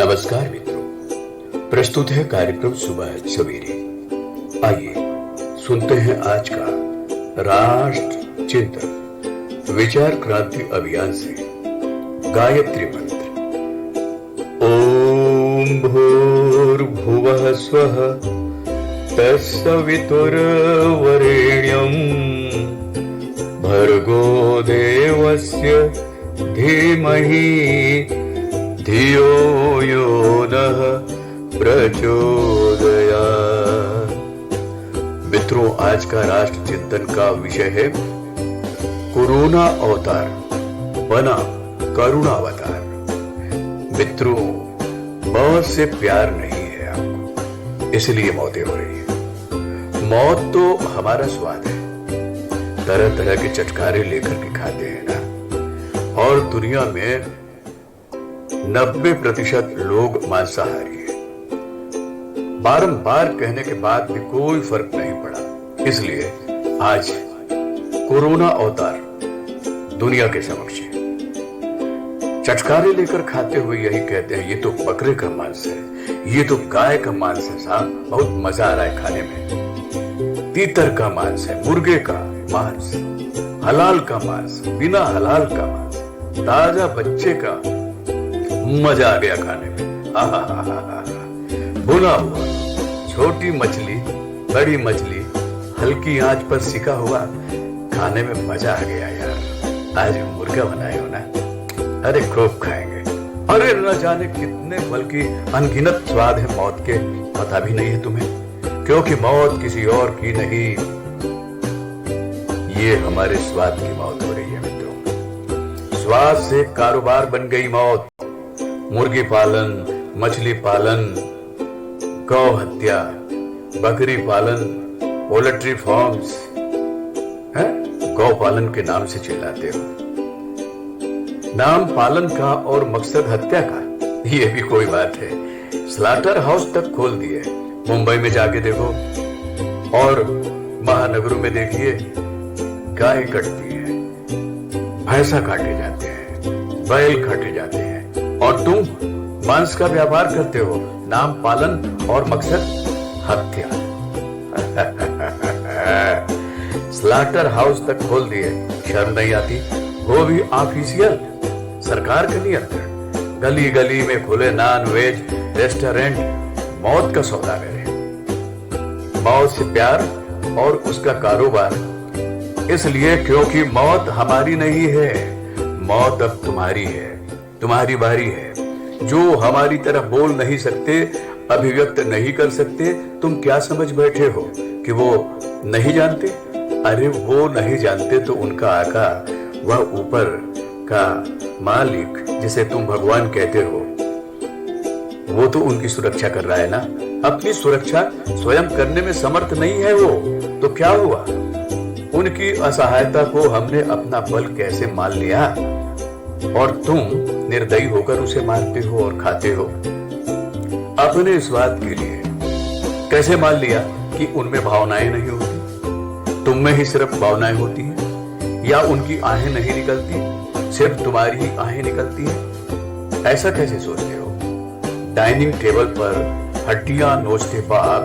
नमस्कार मित्रों, प्रस्तुत है कार्यक्रम सुबह सवेरे। आइए सुनते हैं आज का राष्ट्र चिंतन विचार क्रांति अभियान से गायत्री मंत्र। ओम भूर्भुवः स्वः तत्सवितुर्वरेण्यं भर्गो देवस्य धीमहि धियो यो नः प्रचोदयात्। मित्रों, आज का राष्ट्र चिंतन का विषय है कोरोना अवतार बना करुणावतार। मित्रों, मौत से प्यार नहीं है आपको, इसलिए मौतें हो रही है। मौत तो हमारा स्वाद है, तरह तरह के चटकारे लेकर के खाते हैं ना। और दुनिया में 90% लोग मांसाहारी हैं। बारंबार कहने के बाद भी कोई फर्क नहीं पड़ा, इसलिए आज कोरोना अवतार दुनिया के समक्ष है। चटकारे लेकर खाते हुए यही कहते हैं, ये तो बकरे का मांस है, ये तो गाय का मांस है साहब, बहुत मजा आ रहा है खाने में। तीतर का मांस है, मुर्गे का मांस, हलाल का मांस, बिना हलाल का मांस, ताजा बच्चे का, मजा आ गया खाने में। भुना हुआ, छोटी मछली, बड़ी मछली, हल्की आंच पर सिका हुआ, खाने में मजा आ गया यार। आज मुर्गा बनाए हो ना, अरे खूब खाएंगे। अरे न जाने कितने बल्कि अनगिनत स्वाद है मौत के, पता भी नहीं है तुम्हें, क्योंकि मौत किसी और की नहीं, ये हमारे स्वाद की मौत हो रही है मित्रों। स्वाद से कारोबार बन गई मौत। मुर्गी पालन, मछली पालन, गौ हत्या, बकरी पालन, पोल्ट्री फार्म्स, गौ पालन के नाम से चिल्लाते हो। नाम पालन का और मकसद हत्या का, ये भी कोई बात है। स्लाटर हाउस तक खोल दिए। मुंबई में जाके देखो और महानगरों में देखिए, गाय कटती है, भैंसा काटे जाते हैं, बैल काटे जाते हैं, और तुम मांस का व्यापार करते हो। नाम पालन और मकसद हत्या। स्लाटर हाउस तक खोल दिए, शर्म नहीं आती? वो भी ऑफिशियल, सरकार का नियंत्रण। गली गली में खुले नॉन वेज रेस्टोरेंट, मौत का सौदागर है। मौत से प्यार और उसका कारोबार, इसलिए क्योंकि मौत हमारी नहीं है, मौत अब तुम्हारी है, तुम्हारी बारी है। जो हमारी तरह बोल नहीं सकते, अभिव्यक्त नहीं कर सकते, तुम क्या समझ बैठे हो कि वो नहीं जानते? अरे वो नहीं जानते तो उनका आका, वह ऊपर का मालिक जिसे तुम भगवान कहते हो, वो तो उनकी सुरक्षा कर रहा है ना। अपनी सुरक्षा स्वयं करने में समर्थ नहीं है वो, तो क्या हुआ? उनकी असहायता को हमने अपना बल कैसे मान लिया, और तुम निर्दयी होकर उसे मारते हो और खाते हो अपने स्वाद के लिए। कैसे मान लिया कि उनमें भावनाएं नहीं होती, तुम में ही सिर्फ भावनाएं होती हैं? या उनकी आहें नहीं निकलती, सिर्फ तुम्हारी ही आहें निकलती है? ऐसा कैसे सोचते हो? डाइनिंग टेबल पर हड्डियां नोचते बाप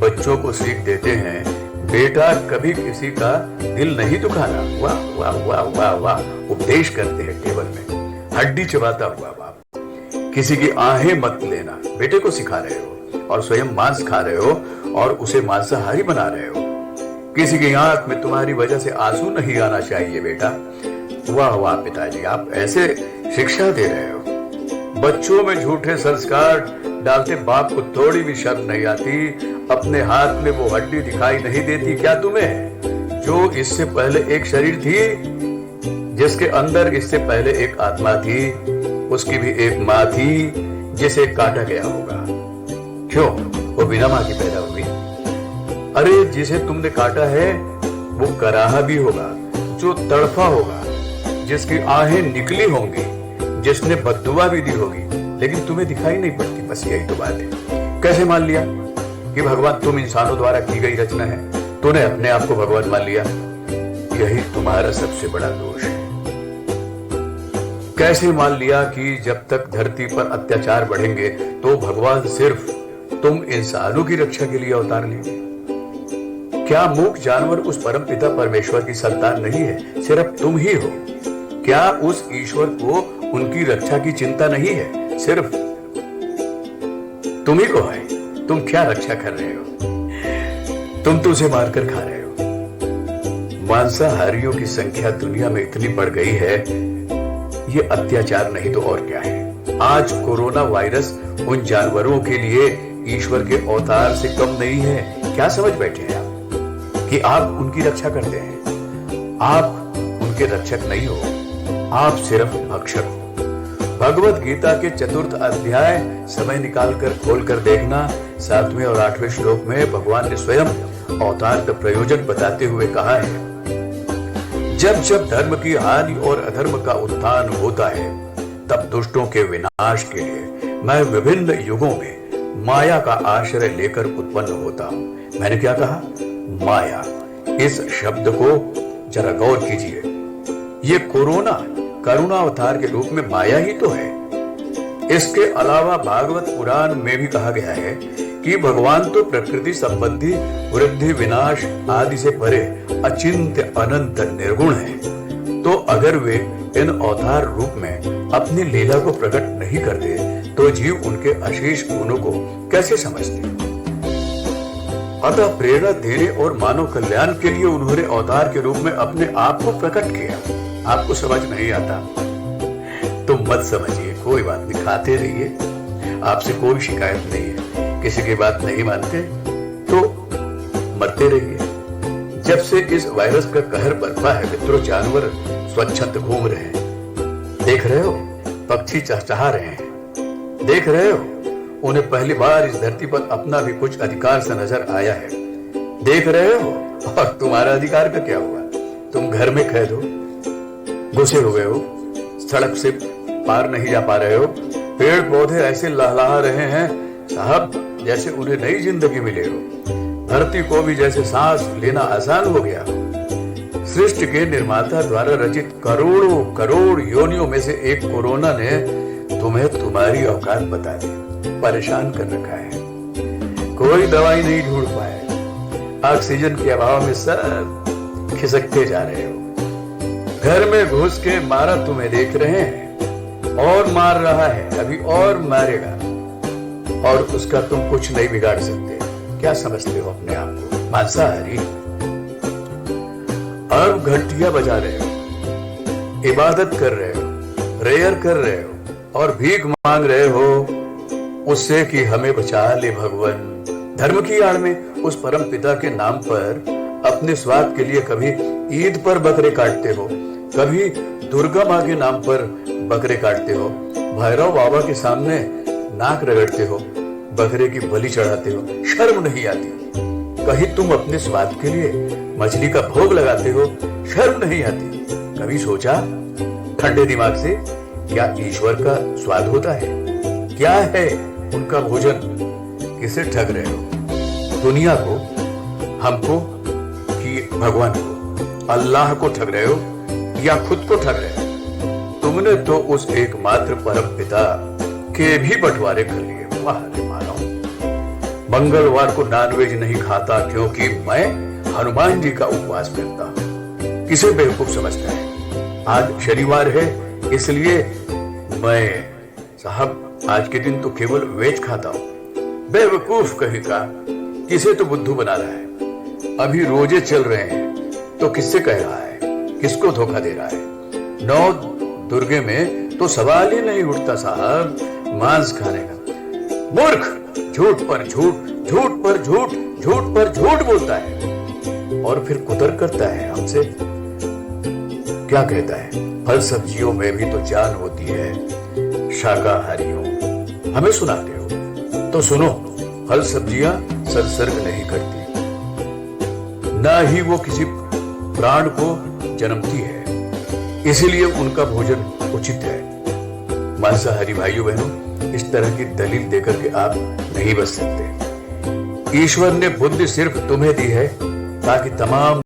बच्चों को सीख देते हैं, बेटा कभी किसी का दिल नहीं दुखाना। वाह वाह वाह वाह वाह, उपदेश करते हैं टेबल में। हड्डी चबाता हुआ बाप, किसी की आहें मत लेना, बेटे को सिखा रहे हो, और स्वयं मांस खा रहे हो और उसे मांसाहारी बना रहे हो। किसी की आंख में तुम्हारी वजह से आंसू नहीं आना चाहिए बेटा। वाह वाह पिताजी, आप ऐसे शिक्षा दे रहे हो। बच्चों में झूठे संस्कार डालते बाप को थोड़ी भी शर्म नहीं आती? अपने हाथ में वो हड्डी दिखाई नहीं देती क्या तुम्हें, जो इससे पहले एक शरीर थी, जिसके अंदर इससे पहले एक आत्मा थी, उसकी भी एक माँ थी जिसे काटा गया होगा। क्यों? वो बिना माँ की पैदा हुई। अरे जिसे तुमने काटा है वो कराहा भी होगा, जो तड़फा होगा, जिसकी आहें निकली होंगी, जिसने बद्दुआ भी दी होगी, लेकिन तुम्हें दिखाई नहीं पड़ती। बस यही तो बात है। कैसे मान लिया कि भगवान तुम इंसानों द्वारा की गई रचना है? तूने अपने आप को भगवान मान लिया। यही तुम्हारा सबसे बड़ा दोष है। कैसे मान लिया कि जब तक धरती पर अत्याचार बढ़ेंगे तो भगवान सिर्फ तुम इंसानों की रक्षा के लिए अवतार लेंगे? क्या मूक जानवर उस परमपिता परमेश्वर की संतान नहीं है? सिर्फ तुम ही हो। क्या उस ईश्वर को उनकी रक्षा की चिंता नहीं है? सिर्फ तुम ही को है। तुम क्या रक्षा कर रहे हो? तुम तो उसे मारकर खा रहे हो। मांसाहारियों की संख्या दुनिया में इतनी बढ़ गई है, ये अत्याचार नहीं तो और क्या है। आज कोरोना वायरस उन जानवरों के लिए ईश्वर के अवतार से कम नहीं है। क्या समझ बैठे हैं आप कि आप उनकी रक्षा करते हैं? आप उनके रक्षक नहीं हो, आप सिर्फ भक्षक हो। भगवत गीता के 4th अध्याय समय निकालकर खोलकर देखना। 7वें और 8वें श्लोक में भगवान ने स्वयं अवतार का प्रयोजन बताते हुए कहा है, जब जब धर्म की हानि और अधर्म का उत्थान होता है, तब दुष्टों के विनाश के लिए मैं विभिन्न युगों में माया का आश्रय लेकर उत्पन्न होता हूं। मैंने क्या कहा? माया। इस शब्द को जरा गौर कीजिए। ये कोरोना करुणा अवतार के रूप में माया ही तो है। इसके अलावा भागवत पुराण में भी कहा गया है कि भगवान तो प्रकृति संबंधी वृद्धि विनाश आदि से परे अचिंत्य अनंत निर्गुण है। तो अगर वे इन अवतार रूप में अपनी लीला को प्रकट नहीं करते तो जीव उनके अशेष गुणों को कैसे समझते? अतः प्रेरणा देने और मानव कल्याण के लिए उन्होंने अवतार के रूप में अपने आप को प्रकट किया। आपको समझ नहीं आता तो मत समझिए, कोई बात नहीं, खाते रहिए। आपसे कोई शिकायत नहीं है। किसी की बात नहीं मानते तो मरते रहिए। जब से इस वायरस का कहर बरपा है, मित्रों, जानवर स्वच्छंद घूम रहे हैं। देख रहे हो, पक्षी चहचहा रहे हैं। देख रहे हो, उन्हें पहली बार इस धरती पर अपना भी कुछ अधिकार सा नजर आया है। देख रहे हो, और तुम्हारा अधिकार का क्या हुआ? तुम घर में कैद हो, घुसे हुए हो, सड़क से पार नहीं जा पा रहे हो। पेड़ पौधे ऐसे लहलहा रहे हैं साहब जैसे उन्हें नई जिंदगी मिले हो। धरती को भी जैसे सांस लेना आसान हो गया हो। सृष्टि के निर्माता द्वारा रचित करोड़ों करोड़ योनियों में से एक कोरोना ने तुम्हें तुम्हारी औकात बता दी, परेशान कर रखा है। कोई दवाई नहीं ढूंढ पाए। ऑक्सीजन के अभाव में सब खिसकते जा रहे हो। घर में घुस के मारा तुम्हें देख रहे हैं, और मार रहा है, अभी और मारेगा, और उसका तुम कुछ नहीं बिगाड़ सकते। क्या समझते हो अपने आप को? मांसाहारी। अब घंटियां बजा रहे हो, इबादत कर रहे हो, प्रेयर कर रहे हो और भीख मांग रहे हो उससे कि हमें बचा ले भगवान। धर्म की आड़ में उस परम पिता के नाम पर अपने स्वार्थ के लिए कभी ईद पर बकरे काटते हो, कभी दुर्गा माँ के नाम पर बकरे काटते हो, भैरव बाबा के सामने नाक रगड़ते हो, बकरे की बलि चढ़ाते हो। शर्म नहीं आती? कहीं तुम अपने स्वाद के लिए मछली का भोग लगाते हो, शर्म नहीं आती? कभी सोचा ठंडे दिमाग से क्या ईश्वर का स्वाद होता है? क्या है उनका भोजन? किसे ठग रहे हो? दुनिया को, हमको, कि भगवान को, अल्लाह को ठग रहे हो या खुद को ठग रहे हो? तुमने तो उस एकमात्र परम पिता के भी बंटवारे कर लिए। वाह रे मानव। मंगलवार को नॉनवेज नहीं खाता क्योंकि मैं हनुमान जी का उपवास करता हूं। किसे बेवकूफ समझता है? आज शनिवार है इसलिए मैं साहब आज के दिन तो केवल वेज खाता हूं। बेवकूफ कहेगा, किसे तो बुद्धू बना रहा है। अभी रोजे चल रहे हैं तो किससे कह रहा है? किसको धोखा दे रहा है? 9 दुर्गे में तो सवाल ही नहीं उठता साहब मांस खाने का। मूर्ख, झूठ पर झूठ, झूठ पर झूठ, झूठ पर झूठ बोलता है और फिर कुतर करता है हमसे। क्या कहता है? फल सब्जियों में भी तो जान होती है शाकाहारियों। हमें सुनाते हो तो सुनो, फल सब्जियां संसर्ग नहीं करती, ना ही वो किसी प्राण को जन्मती है, इसीलिए उनका भोजन उचित है। मांसाहारी भाइयों बहनों, इस तरह की दलील देकर के आप नहीं बच सकते। ईश्वर ने बुद्धि सिर्फ तुम्हें दी है ताकि तमाम